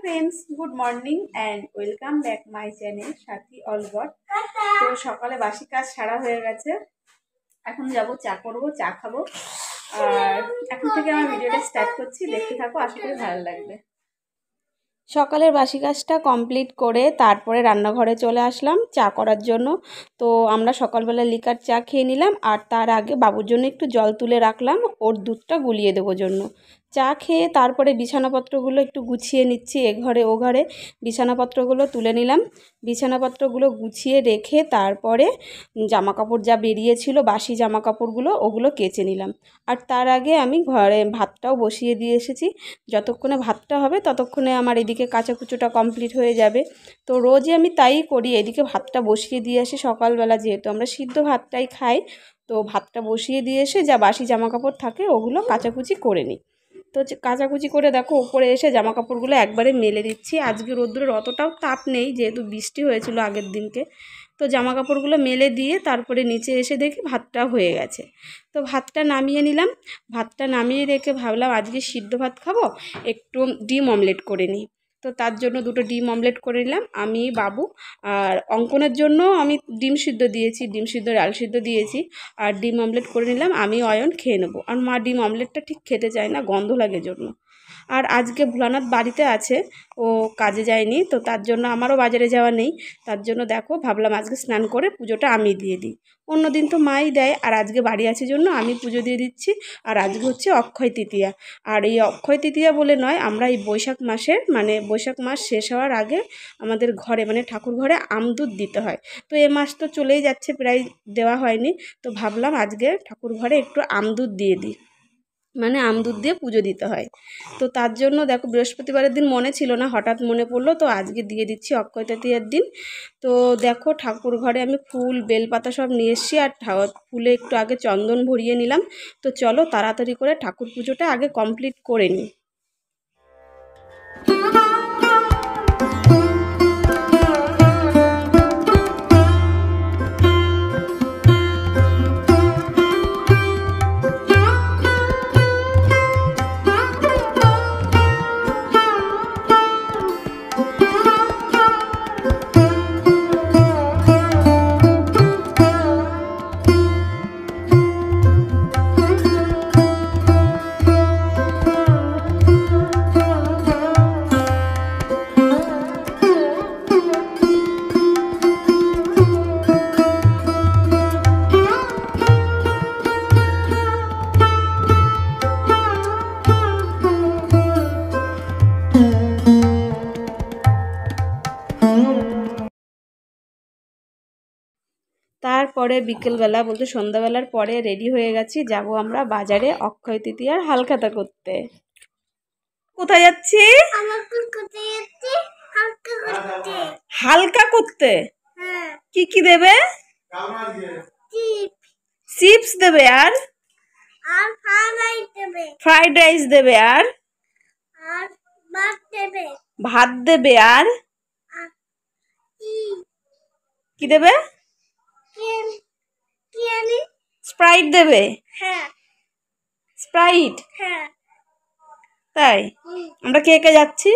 Friends, good morning and welcome back my channel সাথী অলবট। তো সকালে বাসি কাজ সারা হয়ে গেছে, এখন যাব চা করবো, চা খাবো। আর এখন থেকে আমার ভিডিওটা স্টার্ট করছি, দেখতে থাকো, আশা করি ভালো লাগবে। সকালের বাসি কাজটা কমপ্লিট করে তারপরে রান্নাঘরে চলে আসলাম চা করার জন্য। তো আমরা সকালবেলা লিকার চা খেয়ে নিলাম, আর তার আগে বাবুর জন্য একটু জল তুলে রাখলাম ওর দুধটা গুলিয়ে দেবো জন্য। চা খেয়ে তারপরে বিছানাপত্রগুলো একটু গুছিয়ে নিচ্ছি, এ ঘরে ও ঘরে বিছানাপত্রগুলো তুলে নিলাম। বিছানাপত্রগুলো গুছিয়ে রেখে তারপরে জামাকাপড় যা বেরিয়েছিল বাসি জামাকাপড়গুলো ওগুলো কেচে নিলাম। আর তার আগে আমি ঘরে ভাতটাও বসিয়ে দিয়ে এসেছি। যতক্ষণে ভাতটা হবে ততক্ষণে আমার এদিকে কাচাকুচোটা কমপ্লিট হয়ে যাবে। তো রোজই আমি তাই করি, এদিকে ভাতটা বসিয়ে দিয়ে আসি সকালবেলা, যেহেতু আমরা সিদ্ধ ভাতটাই খাই। তো ভাতটা বসিয়ে দিয়ে এসে যা বাসি জামাকাপড় থাকে ওগুলো কাচাকুচি করে নিই। তো কাচাকুচি করে দেখো ওপরে এসে জামাকাপড়গুলো একবারে মেলে দিচ্ছি। আজকে রোদ্দুরের অতটাও তাপ নেই, যেহেতু বৃষ্টি হয়েছিল আগের দিনকে। তো জামাকাপড়গুলো মেলে দিয়ে তারপরে নিচে এসে দেখি ভাতটা হয়ে গেছে। তো ভাতটা নামিয়ে নিলাম। ভাতটা নামিয়ে রেখে ভাবলাম আজকে সিদ্ধ ভাত খাবো, একটু ডিম অমলেট করে নিই। তো তার জন্য দুটো ডিম অমলেট করে নিলাম আমি, বাবু। আর অঙ্কনের জন্য আমি ডিম সিদ্ধ দিয়েছি, ডিম সিদ্ধ ডাল সিদ্ধ দিয়েছি। আর ডিম অমলেট করে নিলাম, আমি অয়ন খেয়ে নেবো। আর মা ডিম অমলেটটা ঠিক খেতে চায় না, গন্ধ লাগে জন্য। আর আজকে ভোলানাথ বাড়িতে আছে, ও কাজে যায়নি, তো তার জন্য আমারও বাজারে যাওয়া নেই। তার জন্য দেখো ভাবলাম আজকে স্নান করে পুজোটা আমি দিয়ে দিই। অন্য দিন তো মাই দেয়, আর আজকে বাড়ি আছে জন্য আমি পুজো দিয়ে দিচ্ছি। আর আজকে হচ্ছে অক্ষয় তৃতীয়া। আর এই অক্ষয় তৃতীয়া বলে নয়, আমরা এই বৈশাখ মাসের বৈশাখ মাস শেষ হওয়ার আগে আমাদের ঘরে ঠাকুর ঘরে আমদুধ দিতে হয়। তো এ মাস তো চলেই যাচ্ছে, প্রায় দেওয়া হয়নি। তো ভাবলাম আজকে ঠাকুর ঘরে একটু আমদুধ দিয়ে দিই, আমদুধ দিয়ে পুজো দিতে হয়। তো তার জন্য দেখো বৃহস্পতিবারের দিন মনে ছিল না, হঠাৎ মনে পড়লো, তো আজকে দিয়ে দিচ্ছি অক্ষয় তৃতীয়ার দিন। তো দেখো ঠাকুর ঘরে আমি ফুল বেলপাতা সব নিয়ে এসেছি, আর ফুলে একটু আগে চন্দন ভরিয়ে নিলাম। তো চলো তাড়াতাড়ি করে ঠাকুর পুজোটা আগে কমপ্লিট করে নিই। তারপরে বিকেলবেলা বলতে সন্ধ্যাবেলার পরে রেডি হয়ে গেছি, যাব আমরা বাজারে অক্ষয় তৃতীয়ার হালখাতা করতে। কোথায় যাচ্ছি? হালকা করতে। কি কি দেবে? চিপস দেবে, আর ফ্রাইড রাইস দেবে, আর ভাত দেবে, আর কি দেবে? স্প্রাইট দেবে। স্প্রাইট? তাই? আমরা কে কে যাচ্ছি?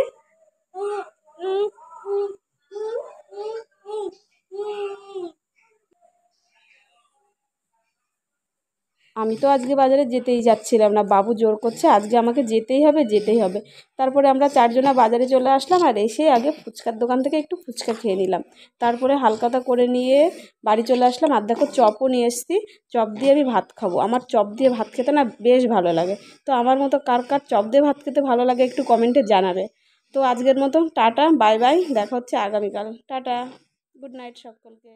আমি তো আজকে বাজারে যেতেই যাচ্ছিলাম না, বাবু জোর করছে আজকে আমাকে যেতেই হবে যেতেই হবে। তারপরে আমরা চারজনা বাজারে চলে আসলাম, আর এসে আগে ফুচকার দোকান থেকে একটু ফুচকা খেয়ে নিলাম। তারপরে হালখাতা করে নিয়ে বাড়ি চলে আসলাম। আর দেখো চপও নিয়ে এসেছি, চপ দিয়ে আমি ভাত খাবো। আমার চপ দিয়ে ভাত খেতে না বেশ ভালো লাগে। তো আমার মতো কার কার চপ দিয়ে ভাত খেতে ভালো লাগে একটু কমেন্টে জানাবে। তো আজকের মতো টাটা, বাই বাই, দেখা হচ্ছে আগামীকাল। টাটা, গুড নাইট সকলকে।